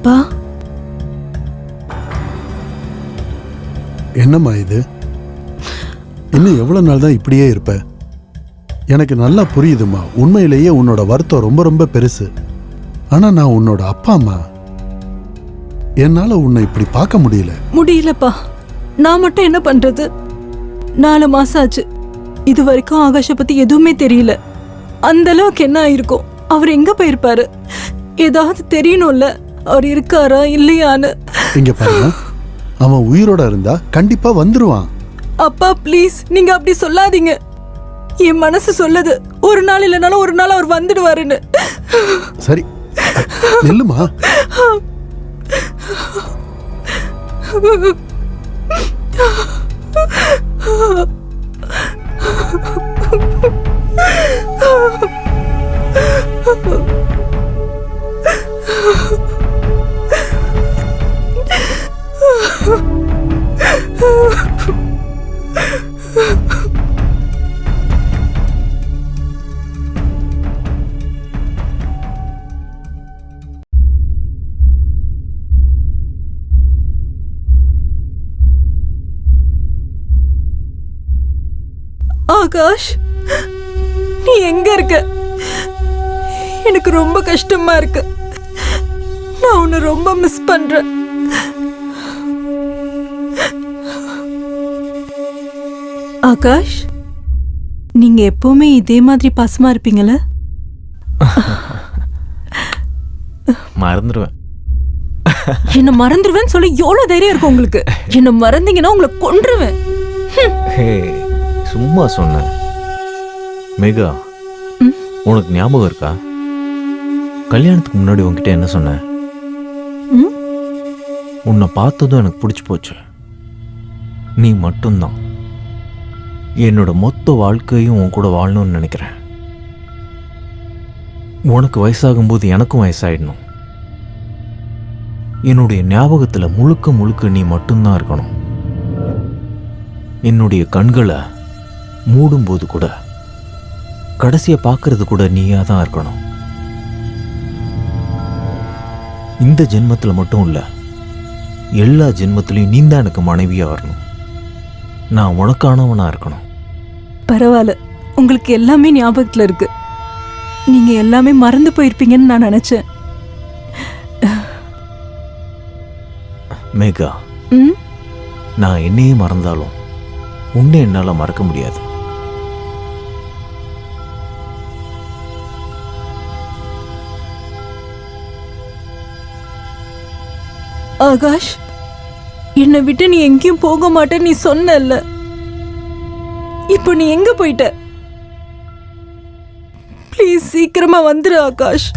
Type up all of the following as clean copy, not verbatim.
அப்பா, என்னம்மா இது? இன்னும் எவ்வளவு நாள் தான் இப்படியே இருப்ப? எனக்கு நல்லா புரியுதுமா, உண்மையிலேயே உன்னோட வருத்தம் ரொம்ப ரொம்ப பெருசு. ஆனா நான் உன்னோட அப்பா அம்மா, என்னால உன்னை இப்படி பார்க்க முடியல. முடியலப்பா. நான் மட்டும் என்ன பண்றது? 4 மாசம் ஆச்சு. இது வரைக்கும் ஆகாஷ பத்தி எதுவுமே தெரியல. அந்த அளவுக்கு என்ன ஆயிருக்கும்? அவர் எங்க போயிருப்பாரு? ஏதாவது தெரியணும்ல, அவர் இருக்காரா இல்லையான்னு. இங்க பாருங்க, அவன் உயிரோட இருந்தா கண்டிப்பா வந்துருவான். அப்பா ப்ளீஸ், நீங்க அப்படி சொல்லாதீங்க. என் மனசு சொல்லுது, ஒரு நாள் இல்லைனாலும் ஒரு நாள் அவர் வந்துடுவாருன்னு. சரி நில்லுமா. ஆகாஷ், நீ எங்க இருக்க? எனக்கு ரொம்ப கஷ்டமா இருக்கு. நான் உன்னை ரொம்ப மிஸ் பண்றேன். ஆகாஷ், நீங்க எப்பவுமே இதே மாதிரி பாசமா இருப்பீங்கல்ல? மறந்துடுவேன். என்ன மறந்துடுவேன்னு சொல்லி எவ்வளவு தைரியம் இருக்கும் உங்களுக்கு? என்ன மறந்தீங்கன்னா உங்களை கொன்றுவேன். ஹே, சும்மா சொன்னேன். மேகா, உனக்கு ஞாபகம் இருக்கா? கல்யாணத்துக்கு முன்னாடி உன்கிட்ட என்ன சொன்னேன்? உன்னை பார்த்ததும் எனக்கு பிடிச்சி போச்சு. நீ மட்டும்தான். என்னோட மொத்த வாழ்க்கையும் உன் கூட வாழணும்னு நினைக்கிறேன். உனக்கு வயசாகும்போது எனக்கும் வயசாயிடணும். என்னுடைய ஞாபகத்தில் முழுக்க முழுக்க நீ மட்டும்தான் இருக்கணும். என்னுடைய கண்களை மூடும்போது கூட, கடைசியை பார்க்கறது கூட நீயா தான் இருக்கணும். இந்த ஜென்மத்தில் மட்டும் இல்லை, எல்லா ஜென்மத்திலையும் நீ தான் எனக்கு மனைவியா வரணும். நான் உனக்கானவனா இருக்கணும். பரவாயில்ல, உங்களுக்கு எல்லாமே ஞாபகத்துல இருக்கு. நீங்க எல்லாமே மறந்து போயிருப்பீங்கன்னு நான் நினைச்சேன். மேகா, நான் என்னையே மறந்தாலும் உன்னை என்னால மறக்க முடியாது. ஆகாஷ், என்னை விட்டு நீ எங்கேயும் போக மாட்டேன்னு நீ சொன்னல்ல, இப்போ நீ எங்க போயிட்ட? ப்ளீஸ் சீக்கிரமா வந்துரு ஆகாஷ்.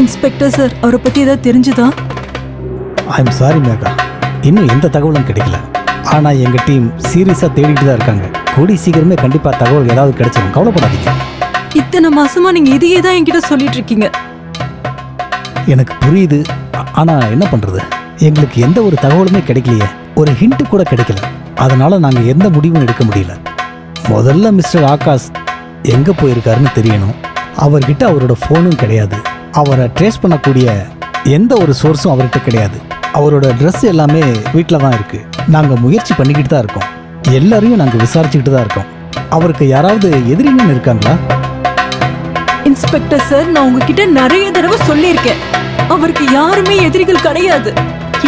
இன்ஸ்பெக்டர் சார், அவரை பத்தி ஏதாவது தெரிஞ்சுதா? ஐம் சாரி மேகா, இன்னும் எந்த தகவலும் கிடைக்கல. ஆனால் எங்கள் டீம் சீரியஸாக தேடிட்டு தான் இருக்காங்க. கூடி சீக்கிரமே கண்டிப்பாக தகவல் ஏதாவது கிடைச்சிடும், கவலைப்படாதீங்க. இத்தனை மாசமா நீங்க இதையே தான் என்கிட்ட சொல்லிட்டு இருக்கீங்க. எனக்கு புரியுது, ஆனால் என்ன பண்ணுறது, எங்களுக்கு எந்த ஒரு தகவலுமே கிடைக்கலையே, ஒரு ஹிண்ட் கூட கிடைக்கல. அதனால் நாங்கள் எந்த முடிவும் எடுக்க முடியல. முதல்ல மிஸ்டர் ஆகாஷ் எங்கே போயிருக்காருன்னு தெரியணும். அவர்கிட்ட அவரோட ஃபோனும் கிடையாது. அவரை ட்ரேஸ் பண்ணக்கூடிய எந்த ஒரு சோர்ஸும் அவர்கிட்ட கிடையாது. அவரோட ட்ரெஸ் எல்லாமே வீட்டில் தான் இருக்குது. நாங்கள் முயற்சி பண்ணிக்கிட்டு தான் இருக்கோம். எல்லாரையும் நாங்கள் விசாரிச்சுக்கிட்டு தான் இருக்கோம். அவருக்கு யாராவது எதிரின்னு இருக்காங்களா? இன்ஸ்பெக்டர் சார், நான் உங்ககிட்ட நிறைய தடவை சொல்லியிருக்கேன், அவருக்கு யாருமே எதிரிகள் கிடையாது.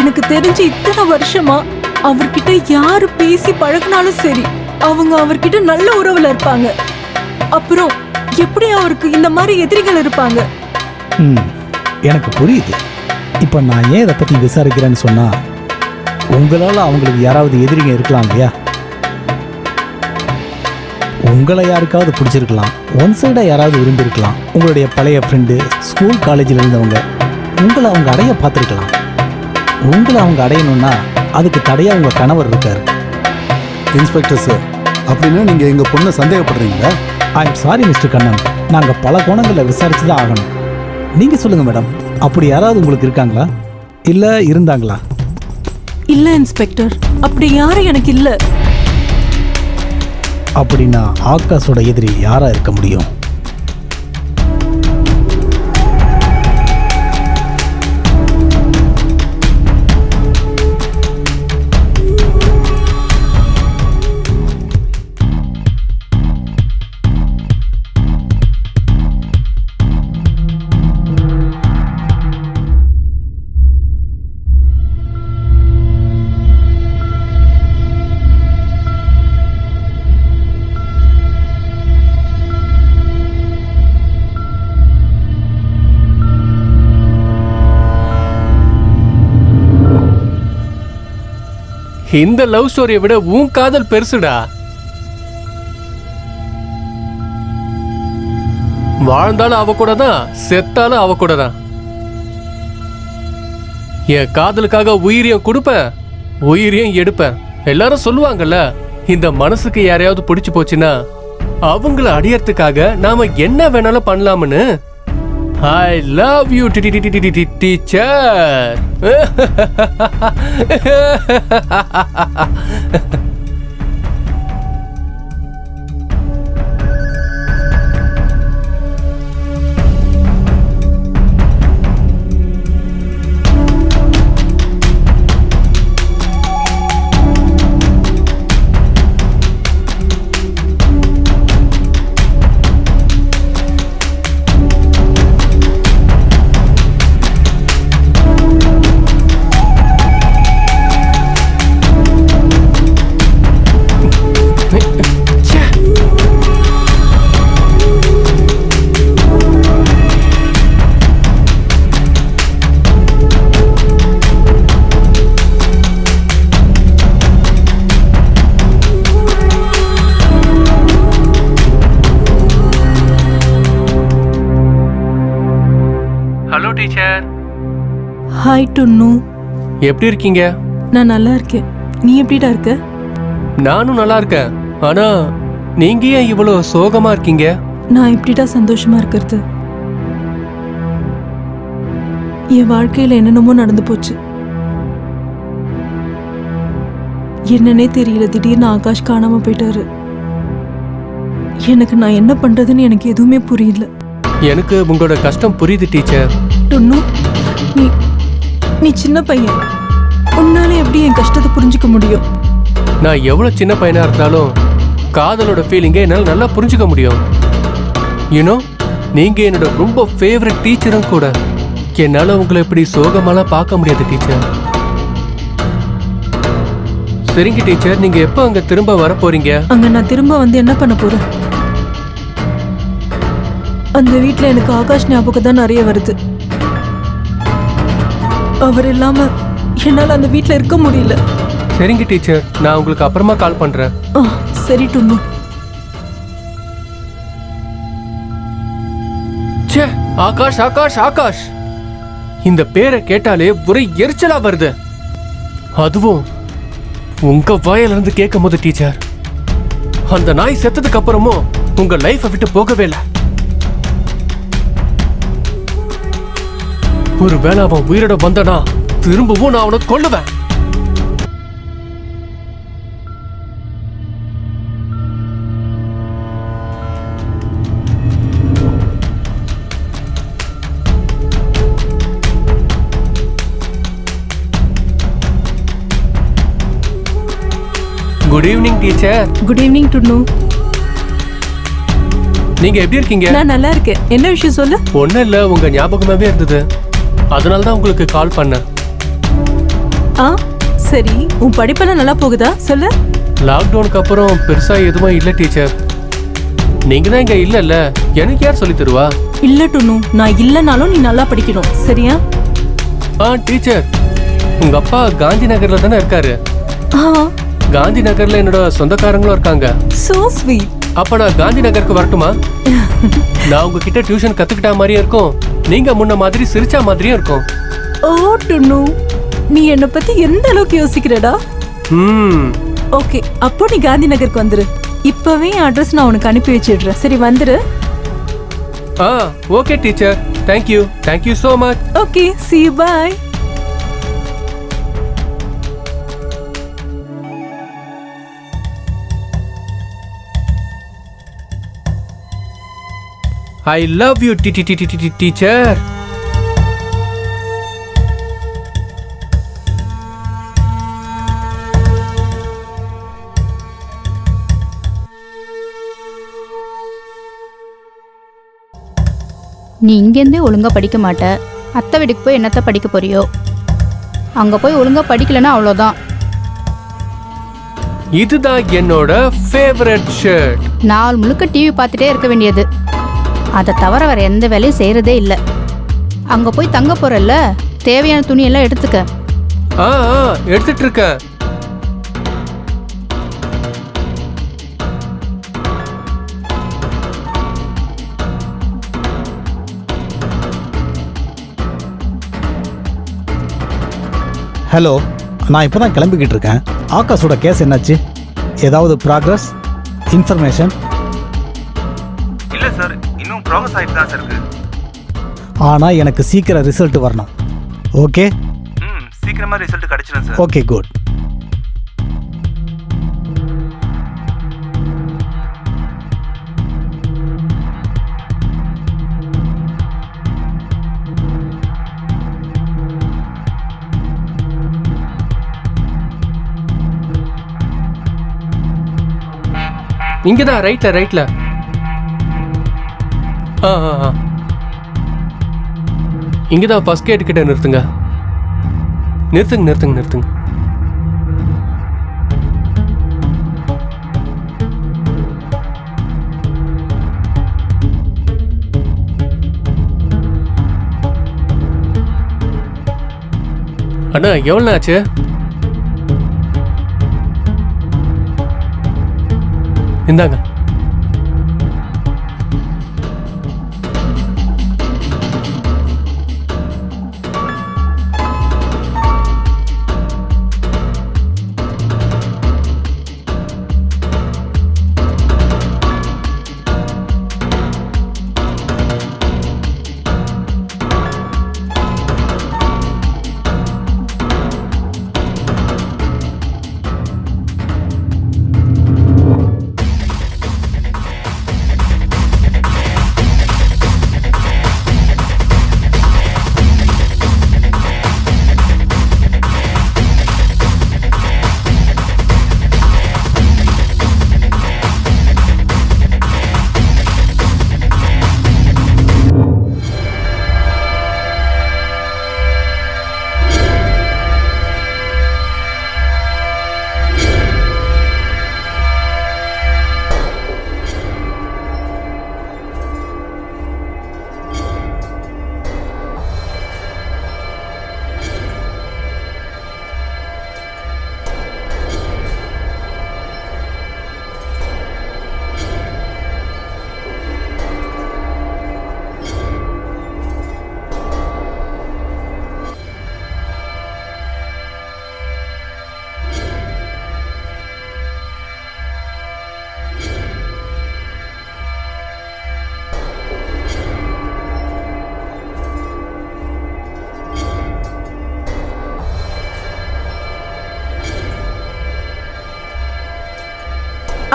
எனக்கு தெரிஞ்சு இத்தனை வருஷமா அவர்கிட்ட யாரு பேசி பழகினாலும் சரி, அவங்க அவர்கிட்ட நல்ல உறவுல இருப்பாங்க. அப்புறம் எப்படி அவருக்கு இந்த மாதிரி எதிரிகள் இருப்பாங்க? எனக்கு புரியுது. இப்போ நான் ஏன் இதை பற்றி விசாரிக்கிறேன்னு சொன்னால், உங்களால் அவங்களுக்கு யாராவது எதிரிங்க இருக்கலாம் இல்லையா? உங்களை யாருக்காவது பிடிச்சிருக்கலாம், ஒன் சைடாக யாராவது விரும்பியிருக்கலாம். உங்களுடைய பழைய ஃப்ரெண்டு, ஸ்கூல் காலேஜில் இருந்தவங்க உங்களை அவங்க அடைய பார்த்துருக்கலாம். உங்களை அவங்க அடையணும்னா அதுக்கு தடையாக உங்கள் கணவர் இருக்கார். இன்ஸ்பெக்டர் சார், அப்படின்னா நீங்கள் எங்கள் பொண்ணை சந்தேகப்படுறீங்களா? I am sorry mister Kannan, நாங்கள் பல கோணங்களில் விசாரித்து தான் ஆகணும். நீங்கள் சொல்லுங்கள் மேடம், அப்படி யாராவது உங்களுக்கு இருக்காங்களா, இல்லை இருந்தாங்களா? இல்ல இன்ஸ்பெக்டர், அப்படி யாரும் எனக்கு இல்ல. அப்படின்னா ஆகாஷோட எதிரி யாரா இருக்க முடியும்? இந்த லவ் ஸ்டோரியை விட உன் காதல் பெருசுடா. வாழ்ந்தாலும் அவ கூட தான், செத்தாலும் அவ கூட தான். என் காதலுக்காக உயிரையும் கொடுப்பேன், உயிரையும் எடுப்பேன். எல்லாரும் சொல்லுவாங்கல்ல, இந்த மனசுக்கு யாரையாவது பிடிச்சு போச்சுன்னா அவங்கள அடியறதுக்காக நாம என்ன வேணாலும் பண்ணலாம்னு. I love you, teacher. Hello teacher. Hi டுன்னு. எப்படி இருக்கீங்க? நான் நல்லா இருக்கேன். நீ எப்படிடா இருக்க? நானும் நல்லா இருக்கேன். ஆனா நீங்க ஏன் இவ்வளவு சோகமா இருக்கீங்க? நான் எப்படிடா சந்தோஷமா இருக்கிறது? என் வாழ்க்கையில என்னென்னமோ நடந்து போச்சு. என்னன்னே தெரியல, திடீர்னு ஆகாஷ் காணாம போயிட்டாரு. எனக்கு நான் என்ன பண்றதுன்னு எனக்கு எதுவுமே புரியல. எனக்கு உங்களோட கஷ்டம் புரியுது டீச்சர். டுன்னு, நீ சின்ன பையன், உன்னால எப்படி என் கஷ்டத்தை புரிஞ்சுக்க முடியும்? நான் எவ்வளவு சின்ன பையனா இருந்தாலும் காதலோட ஃபீலிங்கை என்னால் நல்லா புரிஞ்சுக்க முடியும். யூனோ, நீங்க என்னோட ரொம்ப ஃபேவரட் டீச்சரும் கூட. என்னால உங்களை இப்படி சோகமாலாம் பார்க்க முடியாது டீச்சர். சரிங்க டீச்சர், நீங்க எப்போ அங்க திரும்ப வர போறீங்க? அங்க நான் திரும்ப வந்து என்ன பண்ண போறேன்? அந்த வீட்ல எனக்கு ஆகாஷ் ஞாபகம் தான் நிறைய வருது. அவர் இல்லாம என்னால அந்த வீட்ல இருக்க முடியல. சரிங்க டீச்சர், நான் உங்களுக்கு அப்புறமா கால் பண்றேன். சரி டுன்னு. ச்சே, ஆகாஷ் ஆகாஷ் ஆகாஷ், இந்த பேரை கேட்டாலே ஒரே எரிச்சலா வருது. அதுவும் உங்க வாயில இருந்து கேட்கும் போது டீச்சர், அந்த நாய் செத்ததுக்கு அப்புறமும் உங்க லைஃபை விட்டு போகவே இல்லை. ஒருவேளை அவன் உயிரோட வந்தனா திரும்பவும் நான் அவனை கொல்லுவேன். Good evening teacher. Good evening டுன்னு. நீங்க எப்படி இருக்கீங்க? நான் நல்லா இருக்கேன். என்ன விஷயம் சொல்லு? ஒன்னும் இல்ல, உங்க ஞாபகமாவே இருந்தது, அதனால தான் உங்களுக்கு கால் பண்ணேன். சரி, உன் படிப்பெல்லாம் நல்லா போகுதா சொல்லு. லாக்டவுனுக்கு அப்புறம் பெருசா எதுவும் இல்ல டீச்சர். நீங்க தான் இங்க இல்லல்ல, எனக்கு யார் சொல்லி தருவா? இல்ல டுன்னு, நான் இல்லனாலும் நீ நல்லா படிக்கணும், சரியா? டீச்சர், உங்க அப்பா காந்தி நகர்ல தானே இருக்காரு? காந்தி நகர்ல என்னோட சொந்தக்காரங்களும் இருக்காங்க. So sweet. அப்ப நான் காந்தி நகருக்கு வரட்டுமா? நான் உங்ககிட்ட டியூஷன் கத்துக்கிட்ட மாதிரியும் இருக்கும், நீங்க முன்ன மாதிரி சிரிச்சா மாதிரியும் இருக்கும். ஓ டுன்னு, நீ என்ன பத்தி எந்த அளவுக்கு யோசிக்கிறடா? ஓகே, அப்போ நீ காந்தி நகருக்கு வந்துரு. இப்பவே அட்ரஸ் நான் உனக்கு அனுப்பி வச்சிடுறேன். சரி, வந்துரு. Okay teacher, thank you so much. Okay, see you, bye. I love you teacher. நீ இங்கேருந்தே ஒழுங்கா படிக்க மாட்ட, அத்தை வீட்டுக்கு போய் என்னத்த படிக்க போறியோ? அங்க போய் ஒழுங்கா படிக்கலன்னா அவ்வளோதான். இதுதான் என்னோட ஃபேவரட் ஷர்ட். நாள் முழுக்க டிவி பார்த்துட்டே இருக்க வேண்டியது, அதை தவிர வேற எந்த வேலையும் செய்யறதே இல்லை. அங்க போய் தங்க போறல்ல, தேவையான துணியெல்லாம் எடுத்துக்க. எடுத்துட்டு இருக்கேன். ஹலோ, நான் இப்போ தான் கிளம்பிக்கிட்டு இருக்கேன். ஆகாஷோட கேஸ் என்னாச்சு? ஏதாவது ப்ராக்ரஸ், இன்ஃபர்மேஷன்? இல்லை சார், இன்னும் ப்ராசஸ் ஆகிட்டு தான் சார் இருக்கு. ஆனால் எனக்கு சீக்கிரம் ரிசல்ட் வரணும். ஓகே? சீக்கிரமாக ரிசல்ட் கிடச்சிடும் சார். Okay, good. இங்கதான் ரைட்ல. இங்கதான் ஃபர்ஸ்ட் கேட் கிட்ட நிறுத்துங்க. அண்ணா, எவ்வளோ ஆச்சு? இந்தாங்க.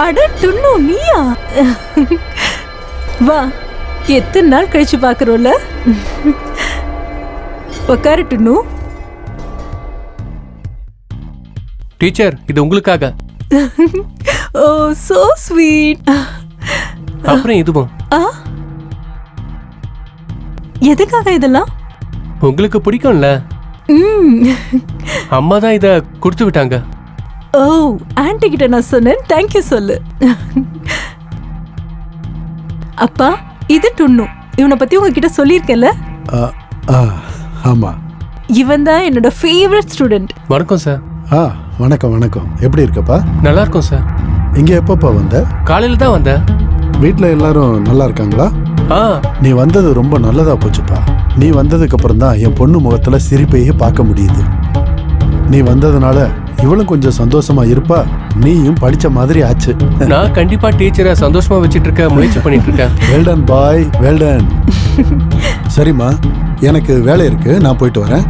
அட டுன்னு, நீயா? வா, எத்தனை நாள் கழிச்சு பாக்குறோம்ல. உக்காரு டுன்னு. டீச்சர், இது உங்களுக்காக. ஓ, சோ ஸ்வீட். அப்புறம் இதுவும். எதுக்காக இதெல்லாம்? உங்களுக்கு பிடிக்கும்ல, ம். அம்மா தான் இத கொடுத்து விட்டாங்க. ஓ, ஆன்ட்டி கிட்ட நான் சொன்னேன், தேங்க்யூ சொல்லு. அப்பா, இது டுன்னு. இவனை பத்தி உங்ககிட்ட சொல்லியிருக்கேன்ல. ஆ, ஆ, ஆமா. இவன் தான் என்னோட ஃபேவரட் ஸ்டூடெண்ட். வணக்கம் சார். ஆ, வணக்கம் வணக்கம். எப்படி இருக்கப்பா? நல்லா இருக்கும் சார். இங்க எப்பப்பா வந்த? காலையில தான் வந்தேன். வீட்ல எல்லாரும் நல்லா இருக்காங்களா? ஆ, நீ வந்தது ரொம்ப நல்லதா போச்சுப்பா. நீ வந்ததுக்கு அப்புறம் தான் என் பொண்ணு முகத்துல சிரிப்பையே பார்க்க முடியுது. நீ வந்ததுனால இவளும் கொஞ்சம் சந்தோஷமா இருப்பா, நீயும் படிச்ச மாதிரி ஆச்சு. நான் கண்டிப்பா டீச்சரை சந்தோஷமா வச்சிட்டு இருக்க முயற்சி பண்ணிட்டு இருக்கேன். வெல்டன் பாய், வெல்டன். சரிம்மா, எனக்கு வேலை இருக்கு, நான் போயிட்டு வரேன்.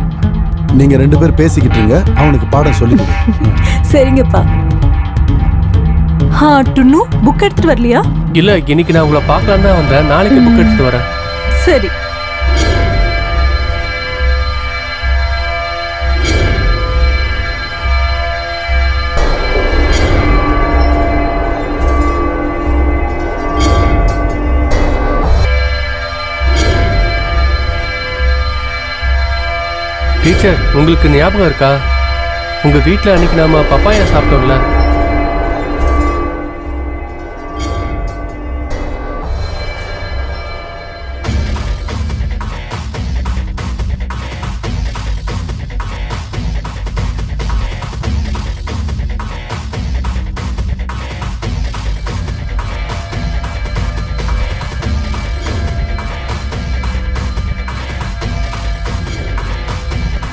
நீங்க 2 பேர் பேசிக்கிட்டு இருங்க, அவனுக்கு பாடம் சொல்லி கொடு. சரிங்கப்பா. ஹா, டுன்னு புக் எடுத்துட்டு வரலையா? இல்ல, இன்னைக்கு நான் உங்களை பார்க்கலாம் தான் வந்தேன். நாளைக்கு புக் எடுத்துட்டு வரேன். சரி. டீச்சர், உங்களுக்கு ஞாபகம் இருக்கா? உங்க வீட்ல அன்னைக்கு நாம பப்பாயா சாப்பிட்டோம்ல?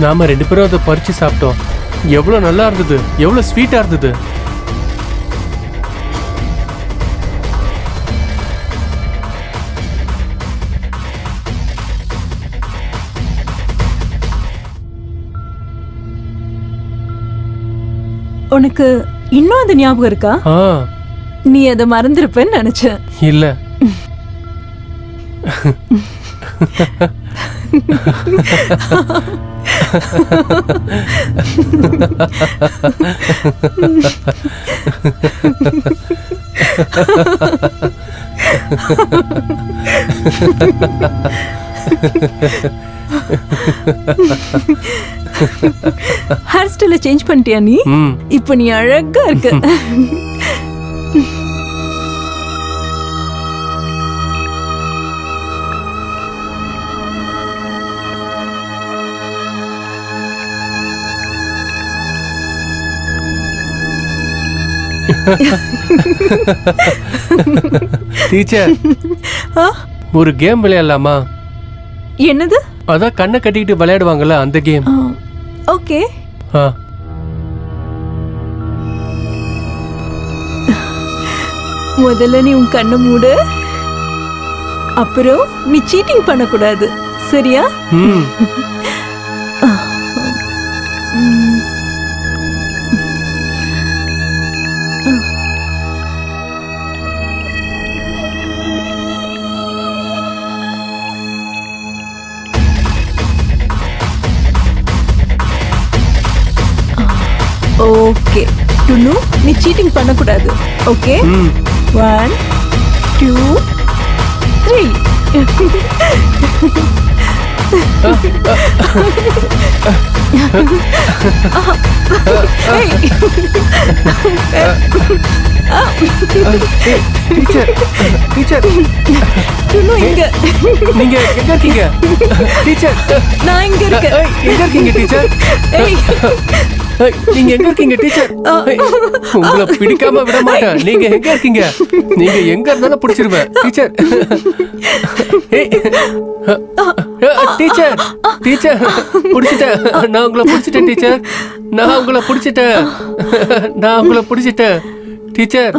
நாம 2 பேரும் அதை பறிச்சு சாப்பிட்டோம். எவ்வளவு நல்லா இருந்தது, எவ்வளவு ஸ்வீட்டா இருந்தது. உனக்கு இன்னும் அது ஞாபகம் இருக்கா? ஆ, நீ அதை மறந்துருப்பேன்னு நினைச்சேன். இல்ல. ஹேர் ஸ்டைல சேஞ்ச் பண்ணிட்டியா நீ? ம், இப்போ நீ அழகா இருக்க. டீச்சர், ஆ, ஒரு கேம் விளையாடலாமா? என்னது? அதான் கண்ணை கட்டிக்கிட்டு விளையாடுவாங்கல்ல, அந்த கேம். ஓகே. ஆ, முதல்ல நீ உன் கண்ணை மூடு. அப்புறம் நீ சீட்டிங் பண்ணக்கூடாது, சரியா? ம். ம். ஓகே டுன்னு, நீ சீட்டிங் பண்ணக்கூடாது, ஓகே? ம். 1 2 3. டீச்சர், டீச்சர், டுன்னு இங்க. நீங்க எங்க இருக்கீங்க? டீச்சர், நான் இங்க இருக்கேன். எங்க இருக்கீங்க டீச்சர்? ஏய், நீங்க எங்க இருக்கீங்க டீச்சர்? உங்களை பிடிக்காம விட மாட்டேன். நீங்க எங்க இருக்கீங்க? நீங்க எங்க இருந்தாலும் பிடிச்சிருவேன் டீச்சர். டீச்சர், டீச்சர், பிடிச்சிட்டேன். நான் உங்களை பிடிச்சிட்டேன் டீச்சர். நான் உங்களை பிடிச்சிட்டேன். நான் உங்களை பிடிச்சிட்டேன் டீச்சர்.